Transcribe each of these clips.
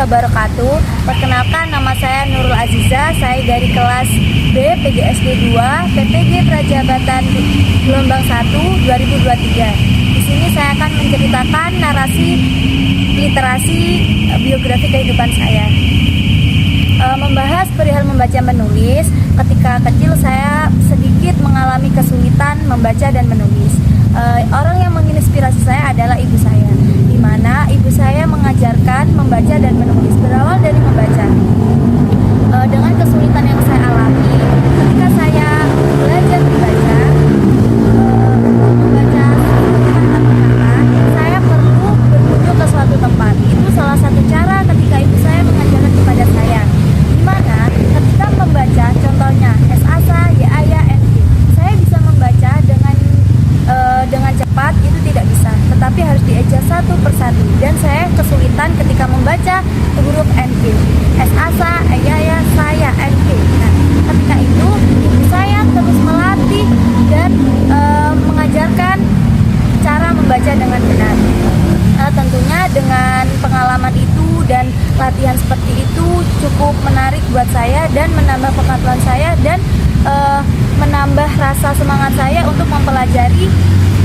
wabarakatuh. Perkenalkan, nama saya Nurul Aziza. Saya dari kelas B PGSD 2 PPG Prajabatan Gelombang 1 2023. Di sini saya akan menceritakan narasi literasi biografi kehidupan saya. Membahas perihal membaca menulis. Ketika kecil saya sedikit mengalami kesulitan membaca dan menulis. Orang yang menginspirasi saya adalah ibu saya, di mana ibu saya mengajarkan membaca dan menulis. Berawal dari membaca, dengan kesulitan yang saya alami ketika saya belajar membaca, membaca kata-kata, saya perlu berkunjung ke suatu tempat. Itu salah satu cara ketika ibu saya mengajarkan kepada saya, di mana ketika membaca, contohnya S-asa, Y-aya, N-G, saya bisa membaca dengan cepat, itu tidak bisa, tetapi harus dieja satu persatu, dan saya kesulitan ketika membaca huruf NG, S-asa, Y-aya, saya, NG. Nah, ketika itu ibu saya terus melatih dan mengajarkan cara membaca dengan benar. Tentunya dengan pengalaman itu dan latihan seperti itu cukup menarik buat saya dan menambah pengetahuan saya dan menambah rasa semangat saya untuk mempelajari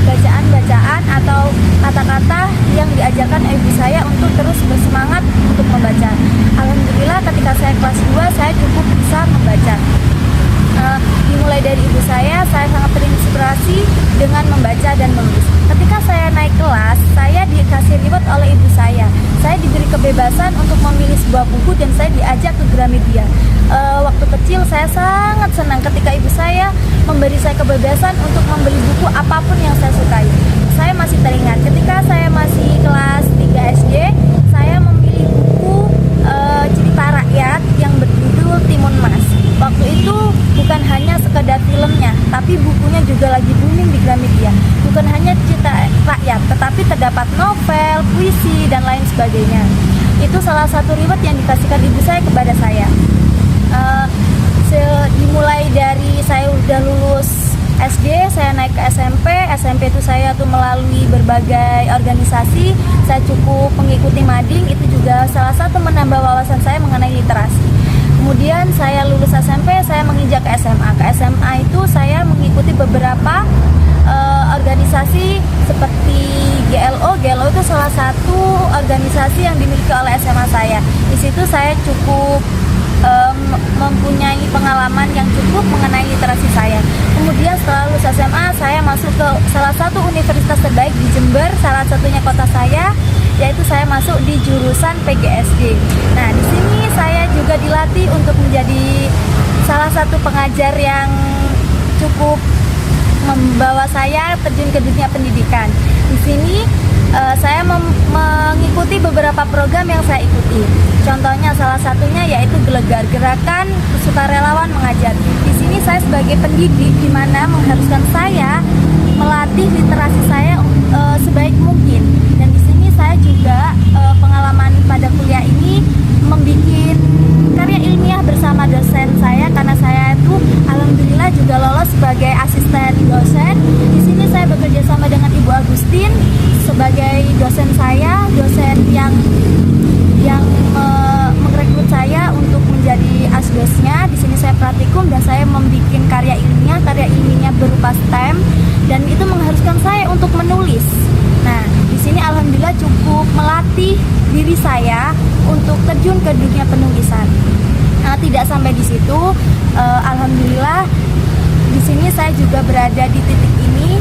bacaan-bacaan atau kata-kata yang diajarkan ibu saya untuk terus bersemangat untuk membaca. Alhamdulillah ketika saya kelas 2 saya cukup bisa membaca. Dimulai dari ibu saya sangat terinspirasi dengan membaca dan menulis. Ketika saya naik kelas, saya dikasih reward oleh ibu saya. Saya diberi kebebasan untuk memilih sebuah buku dan saya diajak ke Gramedia. Waktu kecil saya sangat senang ketika ibu saya memberi saya kebebasan untuk membeli buku apapun yang saya sukai. Saya masih teringat ketika saya masih kelas 3 SD, saya memilih buku cerita rakyat yang berjudul Timun Mas. Waktu itu bukan hanya sekedar filmnya, tapi bukunya juga lagi booming di Gramedia. Bukan hanya cerita rakyat, tetapi terdapat novel, puisi, dan lain sebagainya. Itu salah satu reward yang dikasihkan ibu saya kepada saya. Dimulai dari saya udah lulus SD, saya naik ke SMP. SMP itu saya melalui berbagai organisasi. Saya cukup mengikuti mading, itu juga salah satu menambah wawasan saya mengenai literasi. Kemudian saya lulus SMP, saya menginjak ke SMA. Ke SMA itu saya mengikuti beberapa organisasi seperti GLO. GLO itu salah satu organisasi yang dimiliki oleh SMA saya. Di situ saya cukup mempunyai pengalaman yang cukup mengenai literasi saya. Kemudian setelah lulus SMA, saya masuk ke salah satu universitas terbaik di Jember, salah satunya kota saya, yaitu saya masuk di jurusan PGSD. Nah, di sini saya juga dilatih untuk menjadi salah satu pengajar yang cukup membawa saya terjun ke dunia pendidikan. Di sini saya mengikuti beberapa program yang saya ikuti. Contohnya salah satunya yaitu Gelegar, Gerakan Sukarelawan Mengajar. Di sini saya sebagai pendidik, di mana mengharuskan saya melatih literasi saya sebaik mungkin. Dan di sini saya juga pengalaman pada kuliah ini membuat karya ilmiah bersama dosen saya, karena saya itu alhamdulillah juga lolos sebagai asisten dosen. Di sini saya bekerja sama dengan Ibu Agustin sebagai dosen saya, dosen yang merekrut saya untuk menjadi asdosnya. Di sini saya praktikum dan saya membuat karya ilmiahnya berupa STEM, dan itu mengharuskan saya untuk menulis. Nah, di sini alhamdulillah cukup melatih diri saya untuk terjun ke dunia penulisan. Tidak sampai di situ, alhamdulillah di sini saya juga berada di titik ini.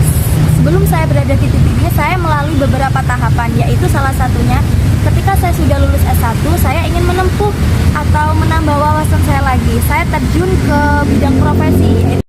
Sebelum saya berada di titik ini, saya melalui beberapa tahapan, yaitu salah satunya ketika saya sudah lulus S1, saya ingin menempuh atau menambah wawasan saya lagi. Saya terjun ke bidang profesi.